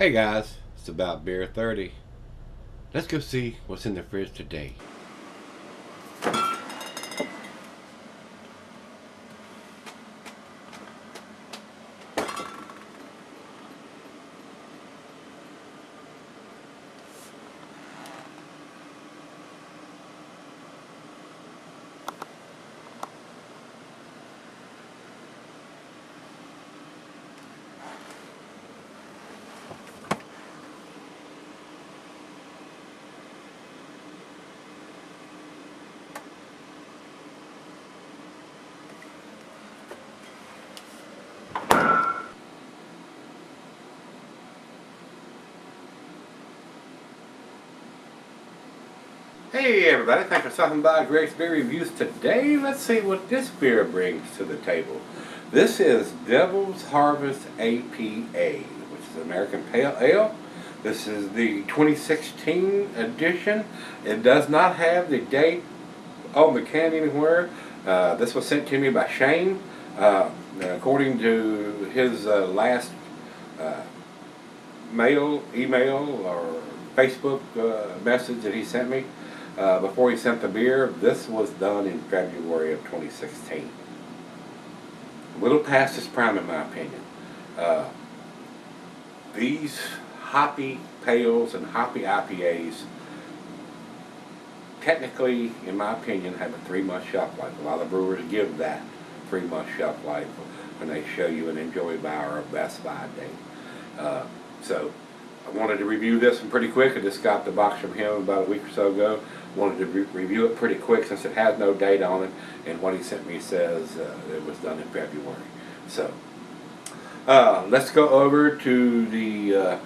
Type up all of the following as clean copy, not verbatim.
Hey guys, it's about beer 30. Let's go see what's in the fridge today. Hey everybody, thanks for stopping by Gregsbeerreviews today. Let's see what this beer brings to the table. This is Devil's Harvest APA, which is American Pale Ale. This is the 2016 edition. It does not have the date on the can anywhere. This was sent to me by Shane. According to his last email or Facebook message that he sent me, before he sent the beer, this was done in February of 2016. A little past its prime in my opinion. These hoppy pales and hoppy IPAs technically, in my opinion, have a 3-month shelf life. A lot of brewers give that 3-month shelf life when they show you an Enjoy Buy or a Best Buy date. So I wanted to review this one pretty quick. I just got the box from him about a week or so ago. Wanted to review it pretty quick since it has no date on it, and what he sent me says it was done in February. So let's go over to the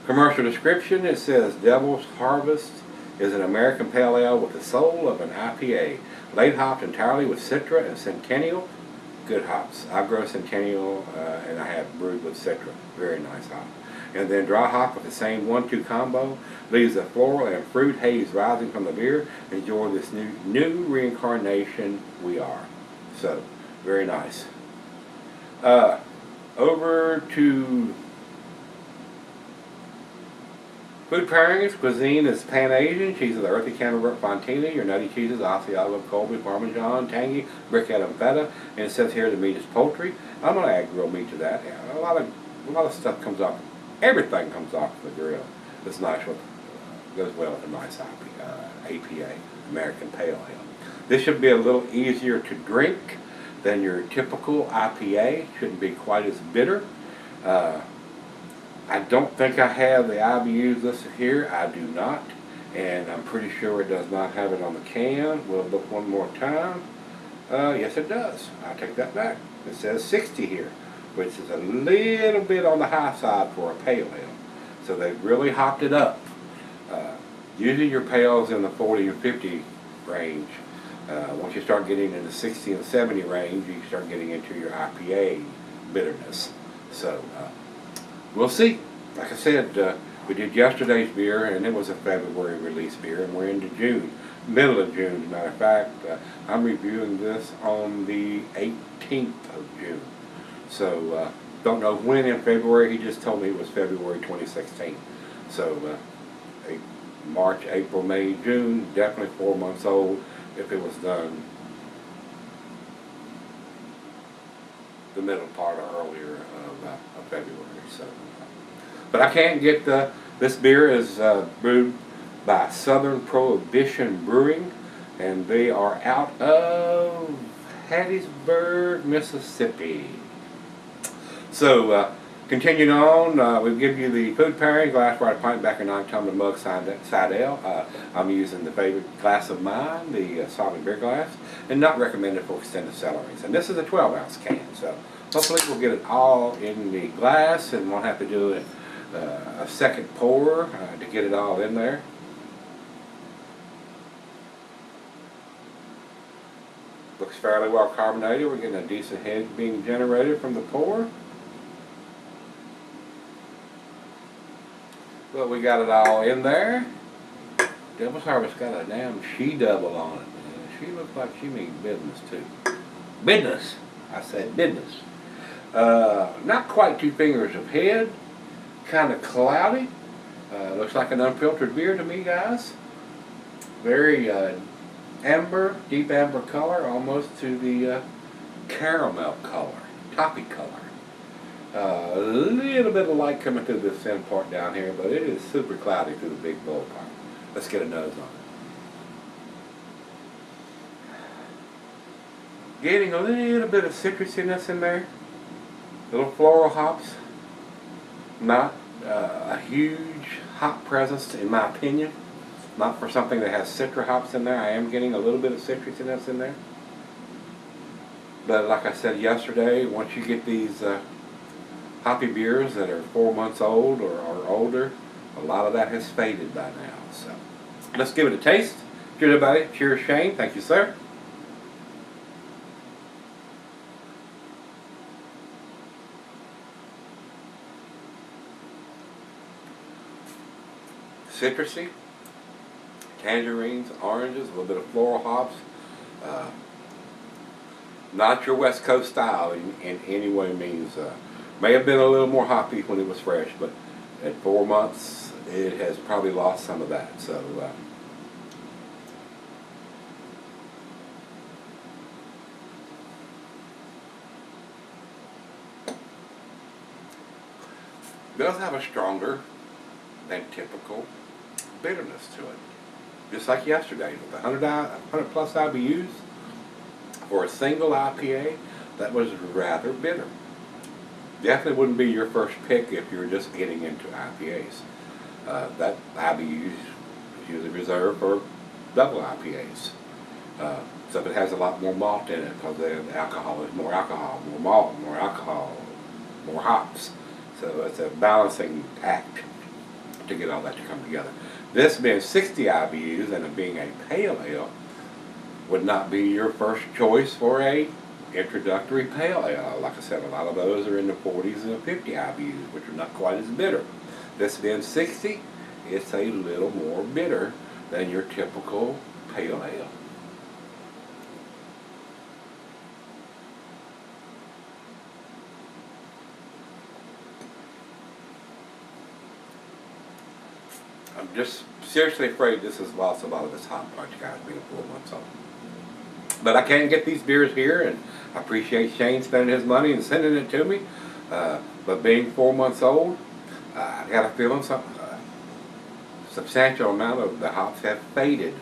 commercial description. It says Devil's Harvest is an American Pale Ale with the soul of an IPA, late hopped entirely with Citra and Centennial. Good hops. I've grown Centennial and I have brewed with Citra. Very nice hop. And then dry hop with the same 1-2 combo leaves a floral and fruit haze rising from the beer. Enjoy this new reincarnation we are. So, very nice. Over to food pairings. Cuisine is Pan-Asian. Cheese is earthy Camembert Fontina. Your nutty cheeses, Asiago, Colby, Parmesan, tangy, briquette and feta. And it says here the meat is poultry. I'm going to add grilled meat to that. A lot of stuff comes off. Everything comes off the grill. It's nice with, goes well with a nice APA, American Pale Ale. This should be a little easier to drink than your typical IPA. Shouldn't be quite as bitter. I don't think I have the IBUs listed here. I do not. And I'm pretty sure it does not have it on the can. We'll look one more time. Yes, it does. I'll take that back. It says 60 here, which is a little bit on the high side for a pale ale. So they've really hopped it up. Usually your pales in the 40 or 50 range. Once you start getting in the 60 and 70 range, you start getting into your IPA bitterness. So we'll see. Like I said, we did yesterday's beer, and it was a February release beer, and we're into June, middle of June. As a matter of fact, I'm reviewing this on the 18th of June. So, don't know when in February. He just told me it was February 2016. So, March, April, May, June, definitely 4 months old if it was done the middle part or earlier of February. So, but I can't get this beer is brewed by Southern Prohibition Brewing, and they are out of Hattiesburg, Mississippi. So, continuing on, we give you the food pairing, glass, right, pint, back, and 9-tumbler mug, side ale. I'm using the favorite glass of mine, the solid beer glass, and not recommended for extended cellaries. And this is a 12-ounce can, so hopefully we'll get it all in the glass and won't have to do a second pour to get it all in there. Looks fairly well carbonated. We're getting a decent head being generated from the pour. Well, we got it all in there. Devil's Harvest got a damn she-double on it. She looks like she means business too. Business! I said business. Not quite 2 fingers of head. kind of cloudy. Looks like an unfiltered beer to me, guys. Very amber, deep amber color, almost to the caramel color, toffee color. A little bit of light coming through this thin part down here, but it is super cloudy through the big bowl part. Let's get a nose on it. Getting a little bit of citrusiness in there. Little floral hops. Not a huge hop presence in my opinion. Not for something that has citra hops in there. I am getting a little bit of citrusiness in there. But like I said yesterday, once you get these hoppy beers that are 4 months old or older, a lot of that has faded by now. So let's give it a taste. Cheers everybody. Cheers Shane. Thank you sir. Citrusy, tangerines, oranges, a little bit of floral hops. Not your West Coast style in any way means. May have been a little more hoppy when it was fresh, but at 4 months it has probably lost some of that. So it does have a stronger than typical bitterness to it. Just like yesterday with the 100 plus IBUs for a single IPA, that was rather bitter. Definitely wouldn't be your first pick if you were just getting into IPAs. That IBU is usually reserved for double IPAs. So if it has a lot more malt in it, because the alcohol is more alcohol, more malt, more alcohol, more hops. So it's a balancing act to get all that to come together. This being 60 IBUs and it being a pale ale would not be your first choice for a introductory pale ale. Like I said, a lot of those are in the 40s and the 50 IBUs, which are not quite as bitter. This being 60, it's a little more bitter than your typical pale ale. I'm just seriously afraid this has lost a lot of its hop punch, guys, being 4 months old. But I can get these beers here, and I appreciate Shane spending his money and sending it to me. But being 4 months old, I got a feeling some substantial amount of the hops have faded,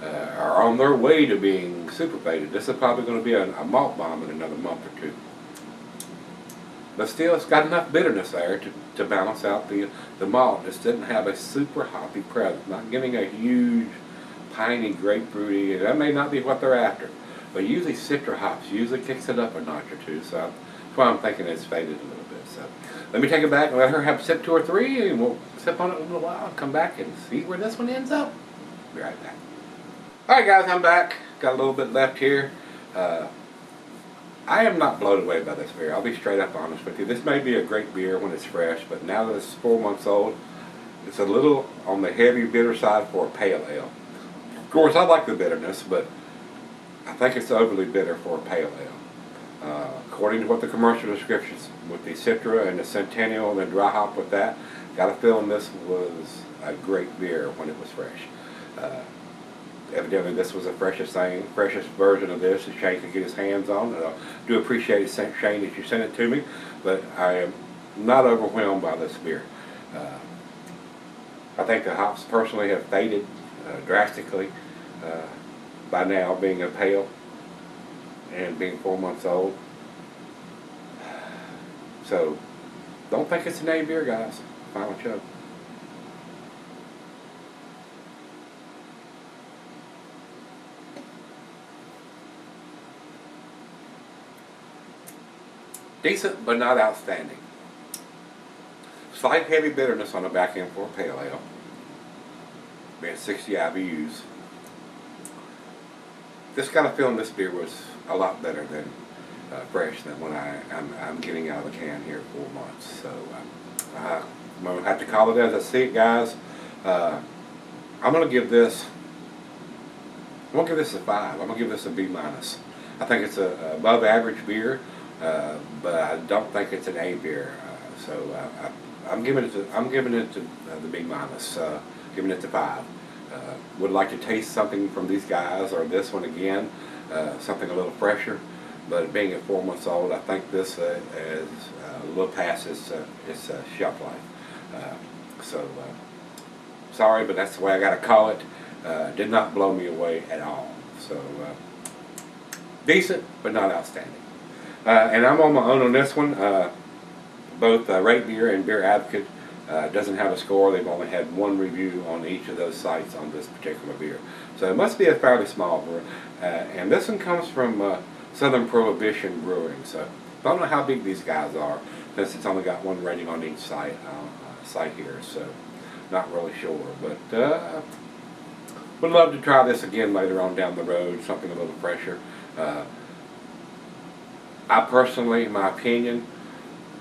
are on their way to being super faded. This is probably going to be a malt bomb in another month or two. But still, it's got enough bitterness there to balance out the malt. This didn't have a super hoppy presence, not giving a huge piney, grapefruity. That may not be what they're after. But usually citra hops usually kicks it up a notch or two. So that's why I'm thinking it's faded a little bit. So let me take it back and let her have a sip 2 or 3, and we'll sip on it in a little while and come back and see where this one ends up. Be right back. Alright guys, I'm back. Got a little bit left here. I am not blown away by this beer. I'll be straight up honest with you. This may be a great beer when it's fresh, but now that it's 4 months old, it's a little on the heavy bitter side for a pale ale. Of course, I like the bitterness, but I think it's overly bitter for a pale ale. According to what the commercial descriptions with the Citra and the Centennial and the dry hop with that, got a feeling this was a great beer when it was fresh. Evidently this was the freshest version of this that Shane could get his hands on. And I do appreciate it, Shane, that you sent it to me, but I am not overwhelmed by this beer. I think the hops personally have faded drastically by now, being a pale and being 4 months old. So don't think it's an A beer, guys. Final chug. Decent, but not outstanding. Slight heavy bitterness on the back end for a pale ale. Being 60 IBUs. Just got a feeling this beer was a lot better than fresh than when I'm getting out of the can here 4 months. So I'm going to have to call it as I see it, guys. I'm going to give this a 5. I'm going to give this a B-. I think it's a above average beer. But I don't think it's an A beer, so I'm giving it to the B minus, giving it to 5. Would like to taste something from these guys or this one again, something a little fresher. But being at 4 months old, I think this is a little past its shelf life. Sorry, but that's the way I got to call it. Did not blow me away at all. So decent, but not outstanding. And I'm on my own on this one. Both Rate Beer and Beer Advocate doesn't have a score. They've only had 1 review on each of those sites on this particular beer. So it must be a fairly small beer. And this one comes from Southern Prohibition Brewing. So I don't know how big these guys are, since it's only got 1 rating on each site here. So not really sure. But would love to try this again later on down the road, something a little fresher. I personally, in my opinion,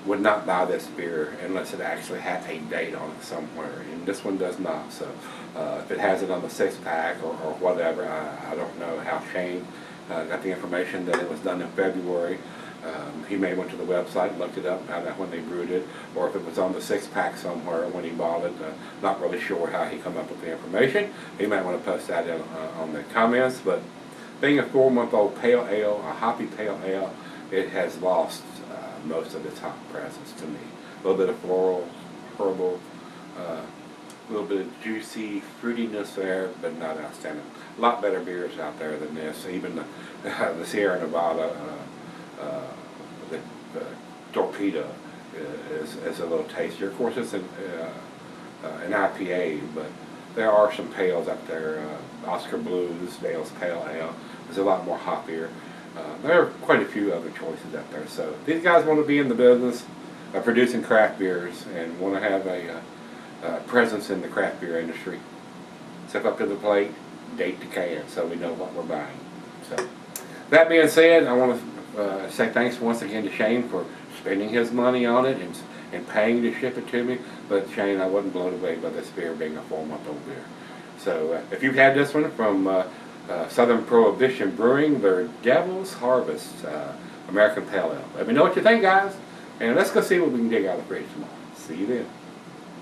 would not buy this beer unless it actually had a date on it somewhere, and this one does not. So if it has it on the 6-pack or whatever, I don't know how Shane got the information that it was done in February. He may have went to the website and looked it up, found out when they brewed it, or if it was on the 6-pack somewhere when he bought it. Not really sure how he come up with the information. He might want to post that in, on the comments. But being a 4-month-old pale ale, a hoppy pale ale, it has lost most of its hop presence to me. A little bit of floral, herbal, a little bit of juicy fruitiness there, but not outstanding. A lot better beers out there than this. Even the Sierra Nevada, the Torpedo is a little tastier. Of course, it's an IPA, but there are some pales out there. Oscar Blues, Dale's Pale Ale is a lot more hoppier. There are quite a few other choices out there. So these guys want to be in the business of producing craft beers and want to have a presence in the craft beer industry. Step up to the plate, date the can, so we know what we're buying. So that being said, I want to say thanks once again to Shane for spending his money on it and paying to ship it to me. But Shane, I wasn't blown away by this beer being a 4-month-old beer. So if you've had this one from Southern Prohibition Brewing, their Devil's Harvest American Pale Ale. Let me know what you think, guys, and let's go see what we can dig out of the fridge tomorrow. See you then.